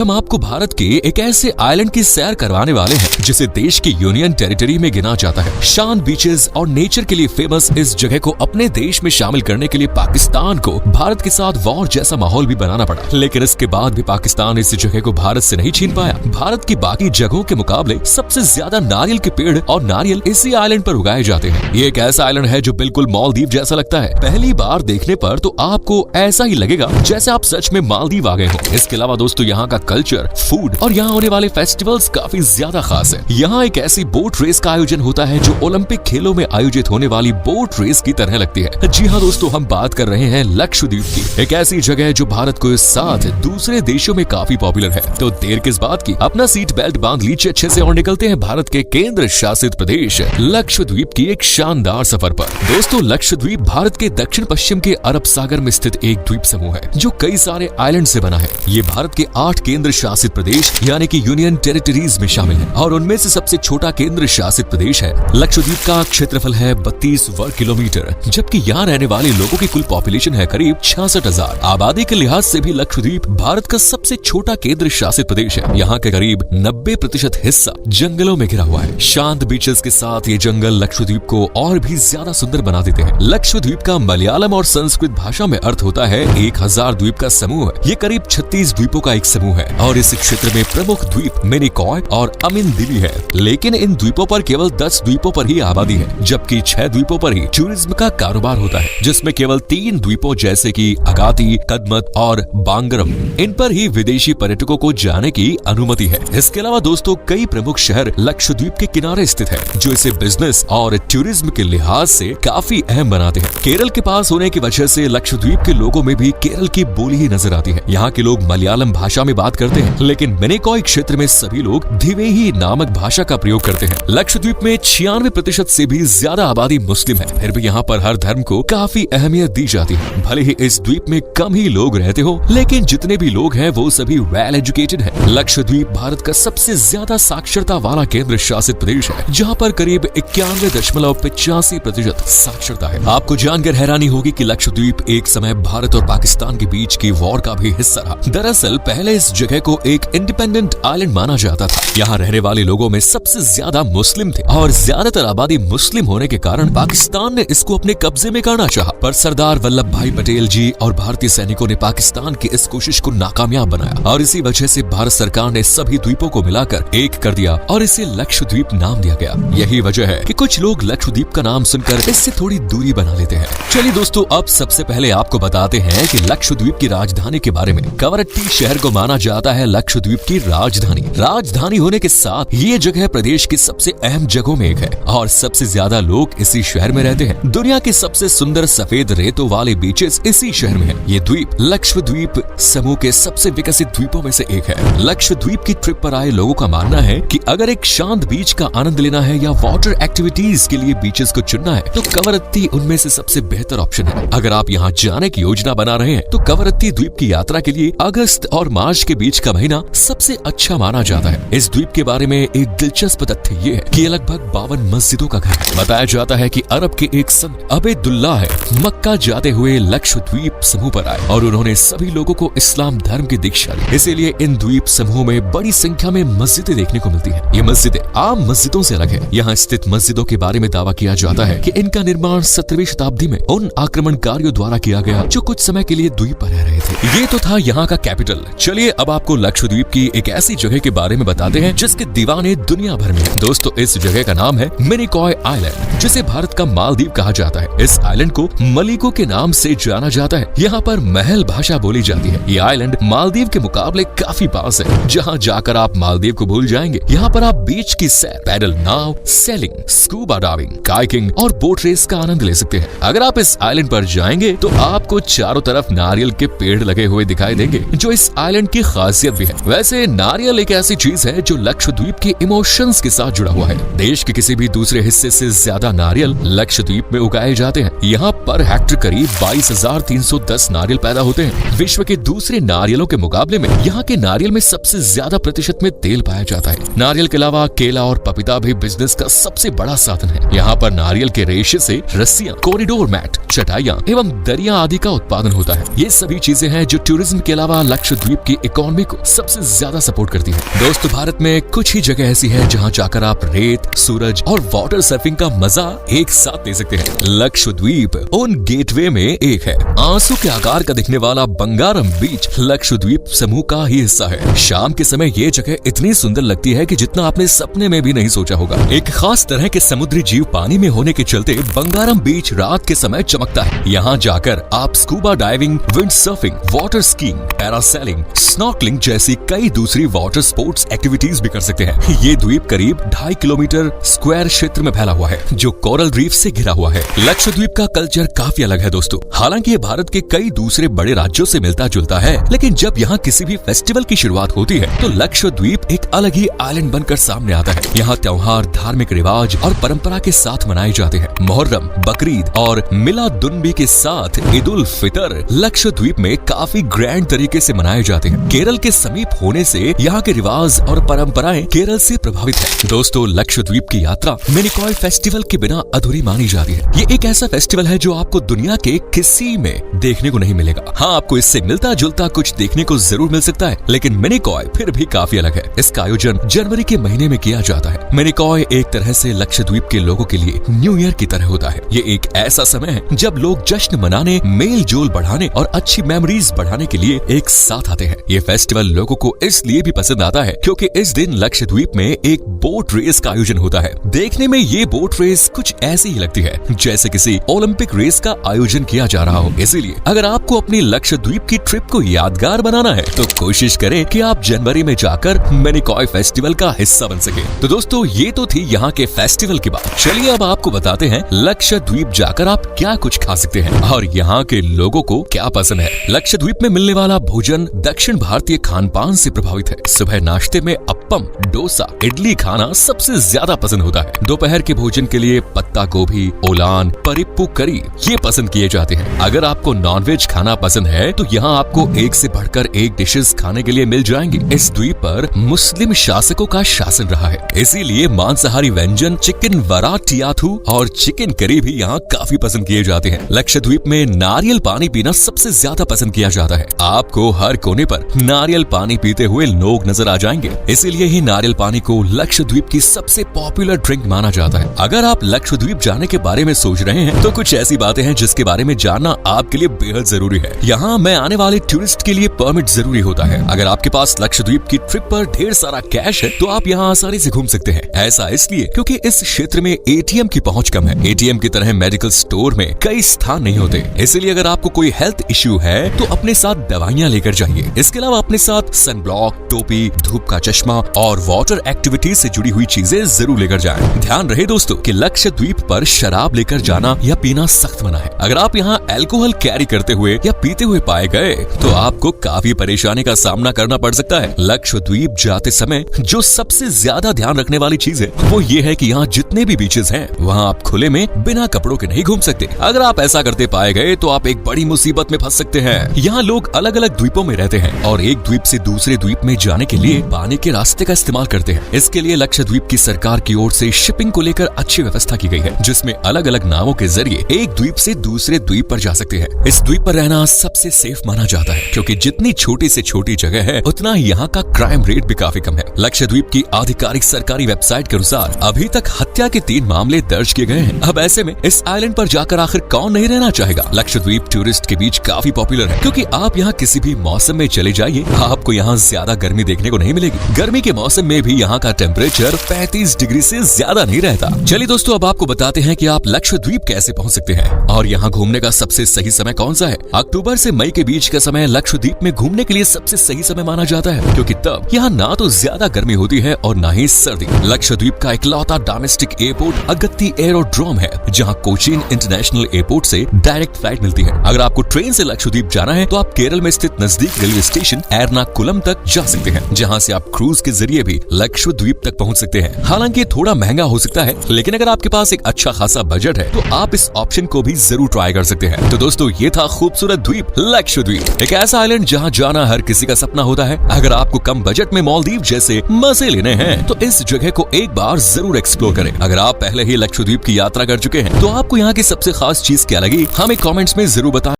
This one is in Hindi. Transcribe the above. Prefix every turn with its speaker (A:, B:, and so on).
A: हम आपको भारत के एक ऐसे आइलैंड की सैर करवाने वाले हैं जिसे देश की यूनियन टेरिटरी में गिना जाता है। शांत बीचेस और नेचर के लिए फेमस इस जगह को अपने देश में शामिल करने के लिए पाकिस्तान को भारत के साथ वॉर जैसा माहौल भी बनाना पड़ा, लेकिन इसके बाद भी पाकिस्तान इस जगह को भारत से नहीं छीन पाया। भारत की बाकी जगहों के मुकाबले सबसे ज्यादा नारियल के पेड़ और नारियल इसी आइलैंड पर उगाए जाते हैं। ये एक ऐसा आइलैंड है जो बिल्कुल मालदीव जैसा लगता है। पहली बार देखने पर तो आपको ऐसा ही लगेगा जैसे आप सच में मालदीव आ गए हो। इसके अलावा दोस्तों यहाँ का कल्चर, फूड और यहाँ होने वाले फेस्टिवल्स काफी ज्यादा खास है। यहाँ एक ऐसी बोट रेस का आयोजन होता है जो ओलंपिक खेलों में आयोजित होने वाली बोट रेस की तरह लगती है। जी हाँ दोस्तों, हम बात कर रहे हैं लक्षद्वीप की, एक ऐसी जगह जो भारत को साथ दूसरे देशों में काफी पॉपुलर है। तो देर किस बात की, अपना सीट बेल्ट बांध लीजिए अच्छे से और निकलते हैं भारत के केंद्र शासित प्रदेश लक्षद्वीप की एक शानदार सफर पर। दोस्तों, लक्षद्वीप भारत के दक्षिण पश्चिम के अरब सागर में स्थित एक द्वीप समूह है जो कई सारे आइलैंड से बना है। ये भारत के 8 केंद्र शासित प्रदेश यानी कि यूनियन टेरिटरीज में शामिल है और उनमें से सबसे छोटा केंद्र शासित प्रदेश है। लक्षद्वीप का क्षेत्रफल है 32 वर्ग किलोमीटर, जबकि यहाँ रहने वाले लोगों की कुल पॉपुलेशन है करीब 66,000। आबादी के लिहाज से भी लक्षद्वीप भारत का सबसे छोटा केंद्र शासित प्रदेश है। यहाँ के करीब 90% हिस्सा जंगलों में घिरा हुआ है। शांत बीचेस के साथ ये जंगल लक्षद्वीप को और भी ज्यादा सुंदर बना देते हैं। लक्षद्वीप का मलयालम और संस्कृत भाषा में अर्थ होता है 1000 द्वीप का समूह। ये करीब 36 द्वीपों का एक समूह है और इस क्षेत्र में प्रमुख द्वीप मिनिकॉय और अमिनदिली है। लेकिन इन द्वीपों पर केवल 10 द्वीपों पर ही आबादी है, जबकि 6 द्वीपों पर ही टूरिज्म का कारोबार होता है, जिसमें केवल 3 द्वीपों जैसे कि अगाती, कदमत और बांगरम, इन पर ही विदेशी पर्यटकों को जाने की अनुमति है। इसके अलावा दोस्तों, कई प्रमुख शहर लक्षद्वीप के किनारे स्थित है जो इसे बिजनेस और टूरिज्म के लिहाज से काफी अहम बनाते हैं। केरल के पास होने की वजह से लक्षद्वीप के लोगों में भी केरल की बोली ही नजर आती है। यहाँ के लोग मलयालम भाषा में बात करते हैं, लेकिन मिनिकॉय क्षेत्र में सभी लोग धिवेही नामक भाषा का प्रयोग करते हैं। लक्षद्वीप में 96% से भी ज्यादा आबादी मुस्लिम है, फिर भी यहाँ पर हर धर्म को काफी अहमियत दी जाती है। भले ही इस द्वीप में कम ही लोग रहते हो, लेकिन जितने भी लोग हैं वो सभी वेल एजुकेटेड हैं। लक्षद्वीप भारत का सबसे ज्यादा साक्षरता वाला केंद्र शासित प्रदेश है, जहाँ पर करीब 91.85% साक्षरता है। आपको जानकर हैरानी होगी कि लक्षद्वीप एक समय भारत और पाकिस्तान के बीच की वॉर का भी हिस्सा रहा। दरअसल पहले इस जगह को एक इंडिपेंडेंट आइलैंड माना जाता था। यहाँ रहने वाले लोगों में सबसे ज्यादा मुस्लिम थे और ज्यादातर आबादी मुस्लिम होने के कारण पाकिस्तान ने इसको अपने कब्जे में करना चाहा, पर सरदार वल्लभ भाई पटेल जी और भारतीय सैनिकों ने पाकिस्तान की इस कोशिश को नाकामयाब बनाया और इसी वजह से भारत सरकार ने सभी द्वीपों को मिलाकर एक कर दिया और इसे लक्षद्वीप नाम दिया गया। यही वजह है कि कुछ लोग लक्षद्वीप का नाम सुनकर इससे थोड़ी दूरी बना लेते हैं। चलिए दोस्तों, अब सबसे पहले आपको बताते हैं कि लक्षद्वीप की राजधानी के बारे में। कवरत्ती शहर को माना जाता है लक्षद्वीप की राजधानी होने के साथ ये जगह प्रदेश की सबसे अहम जगहों में एक है और सबसे ज्यादा लोग इसी शहर में रहते हैं। दुनिया के सबसे सुंदर सफेद रेतों वाले बीचेस इसी शहर में है। ये द्वीप लक्षद्वीप समूह के सबसे विकसित द्वीपों में से एक है। लक्षद्वीप की ट्रिप पर आए लोगों का मानना है कि अगर एक शांत बीच का आनंद लेना है या वाटर एक्टिविटीज के लिए बीचेस को चुनना है तो कवरत्ती उनमें से सबसे बेहतर ऑप्शन है। अगर आप यहाँ जाने की योजना बना रहे हैं तो कवरत्ती द्वीप की यात्रा के लिए अगस्त और मार्च के बीच का महीना सबसे अच्छा माना जाता है। इस द्वीप के बारे में एक दिलचस्प तथ्य ये है कि ये लगभग 52 मस्जिदों का घर है। बताया जाता है कि अरब के एक संत अबेदुल्लाह है मक्का जाते हुए लक्षद्वीप समूह पर आए और उन्होंने सभी लोगों को इस्लाम धर्म की दीक्षा दी। इसीलिए इन द्वीप समूह में बड़ी संख्या में मस्जिदें देखने को मिलती है। ये मस्जिदें आम मस्जिदों से अलग है। यहाँ स्थित मस्जिदों के बारे में दावा किया जाता है कि इनका निर्माण 17वीं शताब्दी में उन आक्रमणकारियों द्वारा किया गया जो कुछ समय के लिए द्वीप पर रह रहे थे। ये तो था यहाँ का कैपिटल। चलिए अब आपको लक्षद्वीप की एक ऐसी जगह के बारे में बताते हैं जिसके दीवाने दुनिया भर में। दोस्तों, इस जगह का नाम है मिनिकॉय आइलैंड, जिसे भारत का मालदीव कहा जाता है। इस आइलैंड को मलिको के नाम से जाना जाता है। यहाँ पर महल भाषा बोली जाती है। ये आइलैंड मालदीव के मुकाबले काफी पास है, जहाँ जाकर आप मालदीव को भूल जाएंगे। यहाँ पर आप बीच की सैर, पैडल नाव, सेलिंग, स्कूबा डाइविंग, काइकिंग और बोट रेस का आनंद ले सकते हैं। अगर आप इस आइलैंड पर जाएंगे तो आपको चारों तरफ नारियल के पेड़ लगे हुए दिखाई देंगे, जो इस आइलैंड की खासियत भी है। वैसे नारियल एक ऐसी चीज है जो लक्षद्वीप के इमोशंस के साथ जुड़ा हुआ है। देश के किसी भी दूसरे हिस्से से ज्यादा नारियल लक्षद्वीप में उगाए जाते हैं। यहाँ पर हेक्टर करीब 22,310 नारियल पैदा होते हैं। विश्व के दूसरे नारियलों के मुकाबले में यहाँ के नारियल में सबसे ज्यादा प्रतिशत में तेल पाया जाता है। नारियल के अलावा केला और पपीता भी बिजनेस का सबसे बड़ा साधन है। यहाँ पर नारियल के रेशे से रस्सियां, कॉरिडोर मैट, चटाइयाँ एवं दरिया आदि का उत्पादन होता है। ये सभी चीजें हैं जो टूरिज्म के अलावा लक्षद्वीप की इकोनॉमी इकोनॉमी को सबसे ज्यादा सपोर्ट करती है। दोस्तों भारत में कुछ ही जगह ऐसी है जहाँ जाकर आप रेत, सूरज और वाटर सर्फिंग का मजा एक साथ ले सकते हैं। लक्षद्वीप उन गेटवे में एक है। आंसू के आकार का दिखने वाला बंगारम बीच लक्षद्वीप समूह का ही हिस्सा है। शाम के समय ये जगह इतनी सुंदर लगती है कि जितना आपने सपने में भी नहीं सोचा होगा। एक खास तरह के समुद्री जीव पानी में होने के चलते बंगारम बीच रात के समय चमकता है। यहाँ जाकर आप scuba diving, wind surfing, water skiing, parasailing, snorkelling जैसी कई दूसरी वाटर स्पोर्ट्स एक्टिविटीज भी कर सकते हैं। ये द्वीप करीब 2.5 किलोमीटर स्क्वायर क्षेत्र में फैला हुआ है जो कोरल रीफ से घिरा हुआ है। लक्षद्वीप का कल्चर काफी अलग है दोस्तों। हालांकि ये भारत के कई दूसरे बड़े राज्यों से मिलता जुलता है, लेकिन जब यहाँ किसी भी फेस्टिवल की शुरुआत होती है तो लक्षद्वीप एक अलग ही आइलैंड बनकर सामने आता है। यहाँ त्योहार धार्मिक रिवाज और परंपरा के साथ मनाए जाते हैं। मुहर्रम, बकरीद और मिलादुन्नबी के साथ ईद उल फितर लक्षद्वीप में काफी ग्रैंड तरीके से मनाए जाते हैं। केरल के समीप होने से यहाँ के रिवाज और परंपराएं केरल से प्रभावित है। दोस्तों लक्षद्वीप की यात्रा मिनिकॉय फेस्टिवल के बिना अधूरी मानी जाती है। ये एक ऐसा फेस्टिवल है जो आपको दुनिया के किसी में देखने को नहीं मिलेगा। हाँ, आपको इससे मिलता जुलता कुछ देखने को जरूर मिल सकता है, लेकिन मिनिकॉय फिर भी काफी अलग है। इसका आयोजन जनवरी के महीने में किया जाता है। मिनिकॉय एक तरह से लक्षद्वीप के लोगों के लिए न्यू ईयर की तरह होता है। ये एक ऐसा समय है जब लोग जश्न मनाने, मेल जोल बढ़ाने और अच्छी मेमोरीज बढ़ाने के लिए एक साथ आते हैं। ये फेस्टिवल लोगों को इसलिए भी पसंद आता है क्योंकि इस दिन लक्षद्वीप में एक बोट रेस का आयोजन होता है। देखने में ये बोट रेस कुछ ऐसी ही लगती है जैसे किसी ओलंपिक रेस का आयोजन किया जा रहा हो। इसीलिए अगर आपको अपनी लक्षद्वीप की ट्रिप को यादगार बनाना है तो कोशिश करें कि आप जनवरी में जाकर मिनिकॉय फेस्टिवल का हिस्सा बन सके। तो दोस्तों ये तो थी यहाँ के फेस्टिवल की बात। चलिए अब आपको बताते हैं लक्षद्वीप जाकर आप क्या कुछ खा सकते हैं और यहाँ के लोगों को क्या पसंद है। लक्षद्वीप में मिलने वाला भोजन दक्षिण भारतीय खान पान से प्रभावित है। सुबह नाश्ते में अप्पम, डोसा, इडली खाना सबसे ज्यादा पसंद होता है। दोपहर के भोजन के लिए पत्ता गोभी, ओलान, परिप्पू करी ये पसंद किए जाते हैं। अगर आपको नॉनवेज खाना पसंद है तो यहाँ आपको एक से बढ़कर एक डिशेस खाने के लिए मिल जाएंगे। इस द्वीप पर मुस्लिम शासकों का शासन रहा है, इसीलिए मांसाहारी व्यंजन चिकन वराटियाथू और चिकन करी भी यहाँ काफी पसंद किए जाते हैं। लक्षद्वीप में नारियल पानी पीना सबसे ज्यादा पसंद किया जाता है। आपको हर कोने पर नारियल पानी पीते हुए लोग नजर आ जाएंगे, इसीलिए ही नारियल पानी को लक्षद्वीप की सबसे पॉपुलर ड्रिंक माना जाता है। अगर आप लक्षद्वीप जाने के बारे में सोच रहे हैं तो कुछ ऐसी बातें हैं जिसके बारे में जानना आपके लिए बेहद जरूरी है। यहाँ मैं आने वाले टूरिस्ट के लिए परमिट जरूरी होता है। अगर आपके पास लक्षद्वीप की ट्रिप पर ढेर सारा कैश है तो आप यहाँ आसानी से घूम सकते हैं। ऐसा इसलिए क्योंकि इस क्षेत्र में एटीएम की पहुँच कम है। एटीएम की तरह मेडिकल स्टोर में कई स्थान नहीं होते, इसलिए अगर आपको कोई हेल्थ इश्यू है तो अपने साथ दवाइयाँ लेकर जाइए। इसके अलावा अपने साथ सनब्लॉक, टोपी, धूप का चश्मा और वाटर एक्टिविटी से जुड़ी हुई चीजें जरूर लेकर जाएं। ध्यान रहे दोस्तों कि लक्षद्वीप पर शराब लेकर जाना या पीना सख्त मना है। अगर आप यहाँ अल्कोहल कैरी करते हुए या पीते हुए पाए गए तो आपको काफी परेशानी का सामना करना पड़ सकता है। लक्षद्वीप जाते समय जो सबसे ज्यादा ध्यान रखने वाली चीज है वो ये है कि यहाँ जितने भी बीचेस हैं वहाँ आप खुले में बिना कपड़ों के नहीं घूम सकते। अगर आप ऐसा करते पाए गए तो आप एक बड़ी मुसीबत में फंस सकते हैं। यहाँ लोग अलग अलग द्वीपों में रहते हैं और एक द्वीप से दूसरे द्वीप में जाने के लिए पानी के रास्ते का इस्तेमाल करते हैं। इसके लिए लक्षद्वीप की सरकार की ओर से शिपिंग को लेकर अच्छी व्यवस्था की गई है, जिसमें अलग अलग नावों के जरिए एक द्वीप से दूसरे द्वीप पर जा सकते हैं। इस द्वीप पर रहना सबसे सेफ माना जाता है क्योंकि जितनी छोटी से छोटी जगह है उतना ही यहाँ का क्राइम रेट भी काफी कम है। लक्षद्वीप की आधिकारिक सरकारी वेबसाइट के अनुसार अभी तक हत्या के 3 मामले दर्ज किए गए हैं। अब ऐसे में इस आइलैंड पर जाकर आखिर कौन नहीं रहना चाहेगा। लक्षद्वीप टूरिस्ट के बीच काफी पॉपुलर है क्योंकि आप यहाँ किसी भी मौसम में चले जाइए, आपको यहाँ ज्यादा गर्मी देखने को नहीं मिलेगी। गर्मी के मौसम में भी यहाँ का टेम्परेचर 35 डिग्री से ज्यादा नहीं रहता। चलिए दोस्तों अब आपको बताते हैं कि आप लक्षद्वीप कैसे पहुँच सकते हैं और यहाँ घूमने का सबसे सही समय कौन सा है। अक्टूबर से मई के बीच का समय लक्षद्वीप में घूमने के लिए सबसे सही समय माना जाता है क्योंकि तब यहाँ ना तो ज्यादा गर्मी होती है और ना ही सर्दी। लक्षद्वीप का इकलौता डोमेस्टिक एयरपोर्ट अगत्ती एयरोड्रोम है जहाँ कोचीन इंटरनेशनल एयरपोर्ट से डायरेक्ट फ्लाइट मिलती है। अगर आपको ट्रेन से लक्षद्वीप जाना है तो आप केरल में स्थित नजदीक रेलवे स्टेशन एर्नाकुलम तक जा सकते हैं, जहाँ से आप क्रूज के जरिए भी लक्षद्वीप तक पहुँच सकते हैं। हालांकि थोड़ा महंगा हो सकता है, लेकिन अगर आपके पास एक अच्छा खासा बजट है तो आप इस ऑप्शन को भी जरूर ट्राई कर सकते हैं। तो दोस्तों ये था खूबसूरत द्वीप लक्षद्वीप, एक ऐसा आइलैंड जहाँ जाना हर किसी का सपना होता है। अगर आपको कम बजट में मालदीव जैसे मजे लेने हैं तो इस जगह को एक बार जरूर एक्सप्लोर करें। अगर आप पहले ही लक्षद्वीप की यात्रा कर चुके हैं तो आपको यहाँ की सबसे खास चीज क्या लगी हमें कमेंट्स में जरूर बताएं।